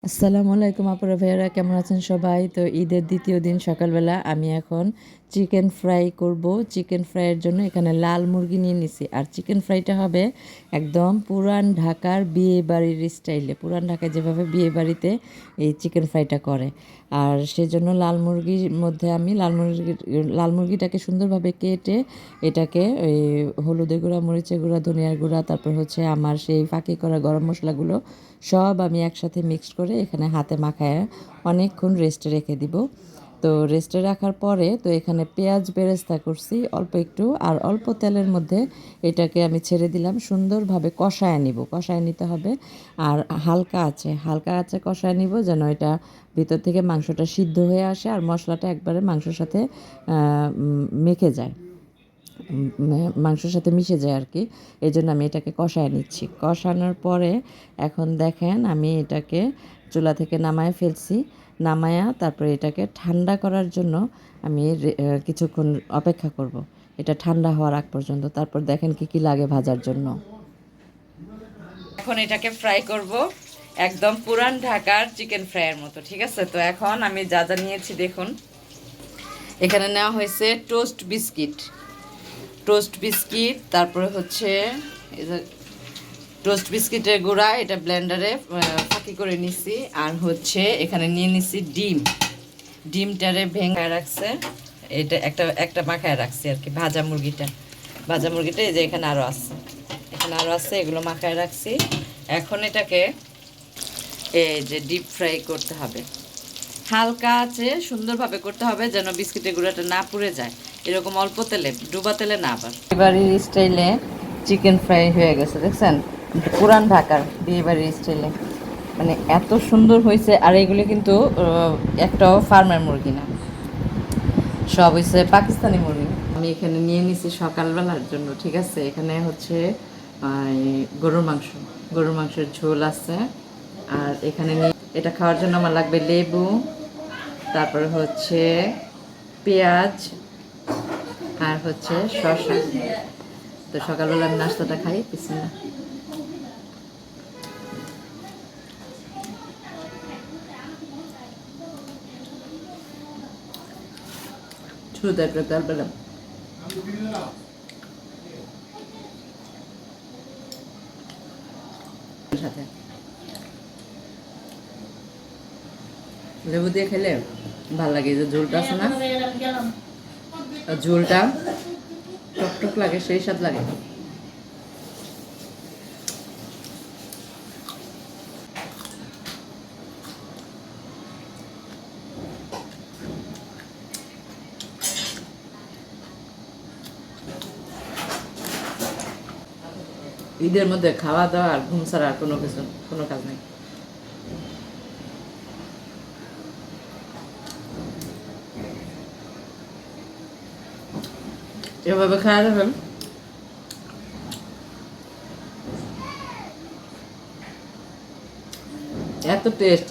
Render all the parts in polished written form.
আসসালামু আলাইকুম আপুরা ভাইয়ারা, কেমন আছেন সবাই? তো ঈদের দ্বিতীয় দিন সকালবেলা আমি এখন চিকেন ফ্রাই করব। চিকেন ফ্রাইয়ের জন্য এখানে লাল মুরগি নিয়ে নিছি। আর চিকেন ফ্রাইটা হবে একদম পুরান ঢাকার বিয়ে বাড়ির স্টাইলে, পুরান ঢাকায় যেভাবে বিয়ে বাড়িতে এই চিকেন ফ্রাইটা করে। আর সেজন্য লাল মুরগিটাকে সুন্দরভাবে কেটে এটাকে ওই হলুদের গুঁড়া, মরিচের গুঁড়া, ধনিয়ার গুঁড়া, তারপর হচ্ছে আমার সেই ফাঁকি করা গরম মশলাগুলো সব আমি একসাথে মিক্সড করে এখানে হাতে মাখায় অনেকক্ষণ রেস্টে রেখে দিব। তো রেস্টে রাখার পরে তো এখানে পেঁয়াজ বেরেস্তা করছি অল্প একটু, আর অল্প তেলের মধ্যে এটাকে আমি ছেড়ে দিলাম। সুন্দরভাবে কষায় নিতে হবে। আর হালকা আছে কষায় নিব, যেন এটা ভিতর থেকে মাংসটা সিদ্ধ হয়ে আসে আর মশলাটা একবারে মাংসের সাথে মেখে যায়, মাংসের সাথে মিশে যায় আর কি। এই জন্য আমি এটাকে কষায় নিচ্ছি। কষানোর পরে এখন দেখেন আমি এটাকে চুলা থেকে নামায় ফেলছি। নামায়া তারপরে এটাকে ঠান্ডা করার জন্য আমি কিছুক্ষণ অপেক্ষা করব, এটা ঠান্ডা হওয়ার আগ পর্যন্ত। তারপর দেখেন কি কি লাগে ভাজার জন্য। এখন এটাকে ফ্রাই করব একদম পুরান ঢাকার চিকেন ফ্রাইয়ের মতো, ঠিক আছে? তো এখন আমি যা যা নিয়েছি দেখুন। এখানে নেওয়া হয়েছে টোস্ট বিস্কিট, তারপরে হচ্ছে টোস্ট বিস্কিটের গুঁড়া, এটা ব্লেন্ডারে ফাঁকি করে নিছি। আর হচ্ছে এখানে নিয়ে নিছি ডিমটারে ভেঙে রাখছে, এটা একটা মাখায় রাখছি আর কি। ভাজা মুরগিটা এই যে এখানে আরও আছে, এগুলো মাখায় রাখছি। এখন এটাকে এই যে ডিপ ফ্রাই করতে হবে, হালকা আছে সুন্দরভাবে করতে হবে, যেন বিস্কিটের গুঁড়াটা না পুড়ে যায়। এরকম অল্প তেলে, ডুবা তেলে না। আবার বিয়েবাড়ির স্টাইলে চিকেন ফ্রাই হয়ে গেছে, দেখছেন? পুরান ঢাকার বিয়েবাড়ির স্টাইলে, মানে এত সুন্দর হয়েছে। আর এগুলো কিন্তু একটাও ফার্মের মুরগি না, সব হয়েছে পাকিস্তানি মুরগি। আমি এখানে নিয়ে নিছি সকালবেলার জন্য, ঠিক আছে? এখানে হচ্ছে গরুর মাংসের ঝোল আছে। আর এখানে এটা খাওয়ার জন্য আমার লাগবে লেবু, তারপরে হচ্ছে পেঁয়াজ, আর হচ্ছে শসা। তো সকালবেলা আমি নাস্তাটা খাই, বিসমিল্লাহ। শুরুতে একটা তেল পেলাম, সাথে লেবু দিয়ে খেলে ভালো লাগে। যে ঝোলটা আছে না, ঝোলটা টকটক লাগে, সেই স্বাদ লাগে। ঈদের মধ্যে খাওয়া দাওয়া আর ঘুম ছাড়া আর কোনো কাজ নেই। এভাবে খাওয়া যাবেন, এত টেস্ট।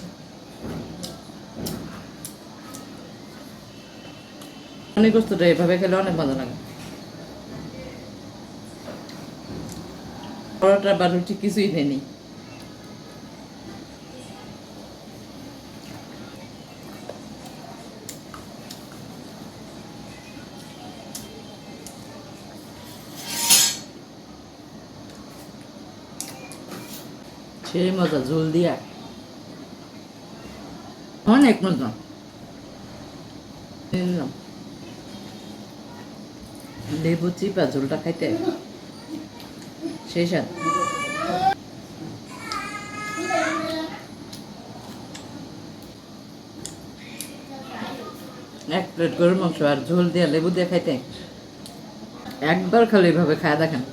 অনেক কষ্টটা এভাবে খেলে অনেক মজা লাগে। পরোটা বা রুটি কিছুই নেই। সেই মজা, ঝোল দিয়া অনেক মজা। লেবু চিপা ঝোলটা খাইতে সেই স্বাদ। এক প্লেট গরুর মাংস আর ঝোল দিয়া লেবু দিয়ে খাইতে একবার খালি এভাবে খায় দেখেন।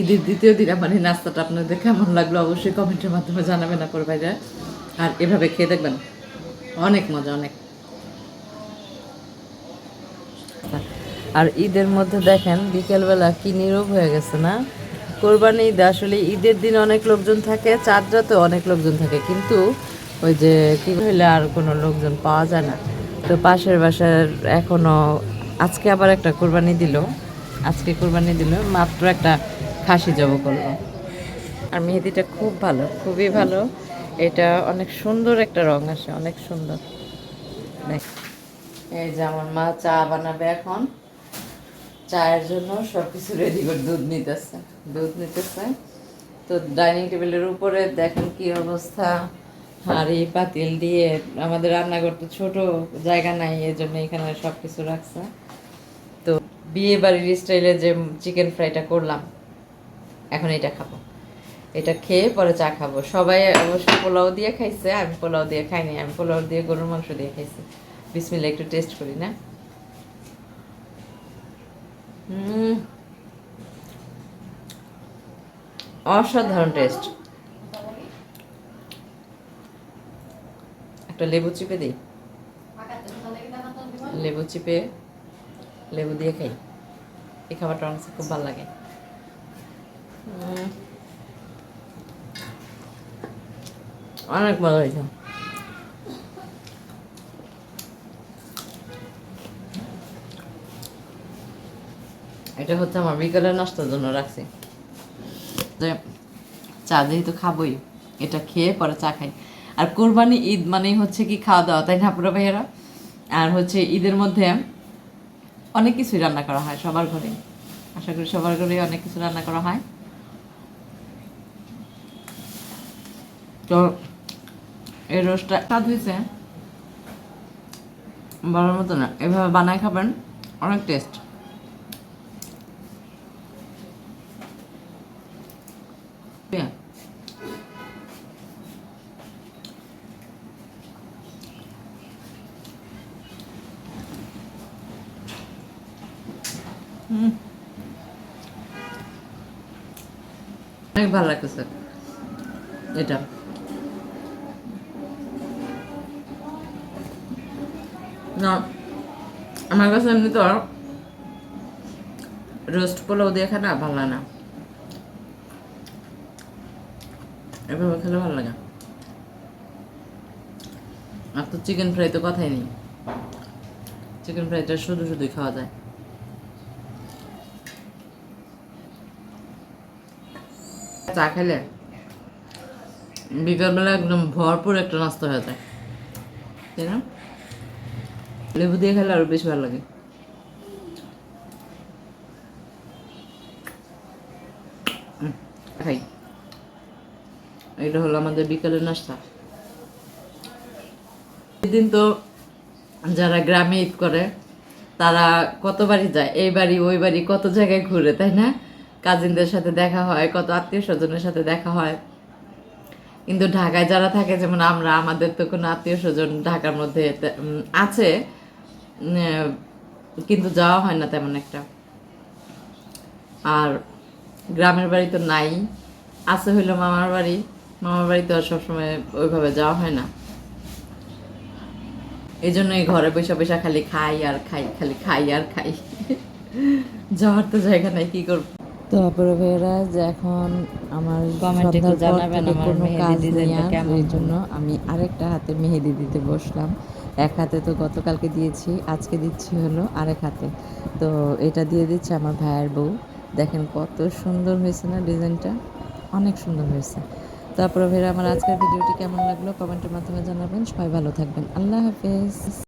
ঈদের দ্বিতীয় দিন আমার এই নাস্তাটা আপনাদের কেমন লাগলো অবশ্যই কমেন্টের মাধ্যমে জানাবেন না ভাইরা। আর এভাবে খেয়ে দেখবেন, অনেক মজা, অনেক। আর ঈদের মধ্যে দেখেন বিকেলবেলা কি নীরব হয়ে গেছে না? কোরবানি ঈদ আসলে ঈদের দিন অনেক লোকজন থাকে, চাঁদ রাতে অনেক লোকজন থাকে, কিন্তু ওই যে কি হইলে আর কোনো লোকজন পাওয়া যায় না। তো পাশের বাসার এখনো আজকে আবার একটা কোরবানি দিল, মাত্র একটা খাসি জব করলো। আর মেহেদিটা খুব ভালো, খুবই ভালো। এটা অনেক সুন্দর একটা রং আসে, অনেক সুন্দর। দেখ, এই যে আমার মা চা বানাবে এখন। চায়ের জন্য সব কিছু রেডি করে দুধ নিতেছে। তো ডাইনিং টেবিলের উপরে দেখেন কি অবস্থা, হাঁড়ি পাতিল দিয়ে। আমাদের রান্নাঘর তো ছোট, জায়গা নাই, এই জন্য এখানে সব কিছু রাখছে। তো বিয়ে বাড়ির স্টাইলে যে চিকেন ফ্রাইটা করলাম, এখন এটা খাবো। এটা খেয়ে পরে চা খাবো। সবাই অবশ্য পোলাও দিয়ে খাইছে, আমি পোলাও দিয়ে খাইনি। আমি পোলাও দিয়ে গরুর মাংস দিয়ে খাইছি। বিসমিল্লাহ, একটু টেস্ট করি না। অসাধারণ টেস্ট। একটা লেবু চিপে দিই, লেবু দিয়ে খাই। এই খাবারটা আমার কাছে খুব ভালো লাগে। অনেক ভালো হয়েছে। এটা হচ্ছে আমার বিকালের নাস্তার জন্য রাখছি, যে চা যেহেতু খাবোই, এটা খেয়ে পরে চা খাই। আর কোরবানি ঈদ মানেই হচ্ছে কি খাওয়া দাওয়া, তাই না পুরো ভাইয়েরা? আর হচ্ছে ঈদের মধ্যে অনেক কিছুই রান্না করা হয় সবার ঘরে, আশা করি সবার ঘরে অনেক কিছু রান্না করা হয়। তো এই রোস্টটা স্বাদ হয়েছে, বলার মতো না। এভাবে বানায় খাবেন, অনেক টেস্ট। অনেক ভালো লাগতেছে এটা। না, আমার কাছে এমনি তো রোস্ট পোলাও দিয়ে খায় না, ভালো লাগে না। এভাবে খেলে ভালো লাগে। আর তো চিকেন ফ্রাই তো কথাই নেই, চিকেন ফ্রাইটা শুধুই খাওয়া যায়। চা খেলে বিকালবেলা একদম ভরপুর একটা নাস্তা হয়ে যায়, তাই না? লেবু দিয়ে খেলে আরো বেশি ভালো লাগে। খাই, এটা হলো আমাদের বিকালের নাস্তা। সেদিন তো যারা গ্রামে ঈদ করে তারা কত বাড়ি যায়, এই বাড়ি ওই বাড়ি, কত জায়গায় ঘুরে, তাই না? কাজিনদের সাথে দেখা হয়, কত আত্মীয় স্বজনের সাথে দেখা হয়। কিন্তু ঢাকায় যারা থাকে, যেমন আমরা, আমাদের তো কোনো আত্মীয় স্বজন ঢাকার মধ্যে আছে, কিন্তু যাওয়া হয় না তেমন একটা। আর গ্রামের বাড়ি তো নাই, আছে হইলো মামার বাড়ি। মামার বাড়ি তো আর সবসময় ওইভাবে যাওয়া হয় না। এই জন্যই ঘরে বসে খালি খাই আর খাই, খালি খাই আর খাই। যাওয়ার তো জায়গা নাই, কি করবো? তো অপর ভাইয়েরা, যে এখন আমার সন্ধ্যার পর থেকে কোনো কাজ নেই আর, এই জন্য আমি আরেকটা হাতে মেহেদি দিতে বসলাম। এক হাতে তো গতকালকে দিয়েছি, আজকে দিচ্ছি হলো আরেক হাতে। তো এটা দিয়ে দিচ্ছে আমার ভাইয়ের বউ। দেখেন কত সুন্দর হয়েছে না ডিজাইনটা, অনেক সুন্দর হয়েছে। তারপরে ভাইয়েরা, আমার আজকের ভিডিওটি কেমন লাগলো কমেন্টের মাধ্যমে জানাবেন। সবাই ভালো থাকবেন, আল্লাহ হাফেজ।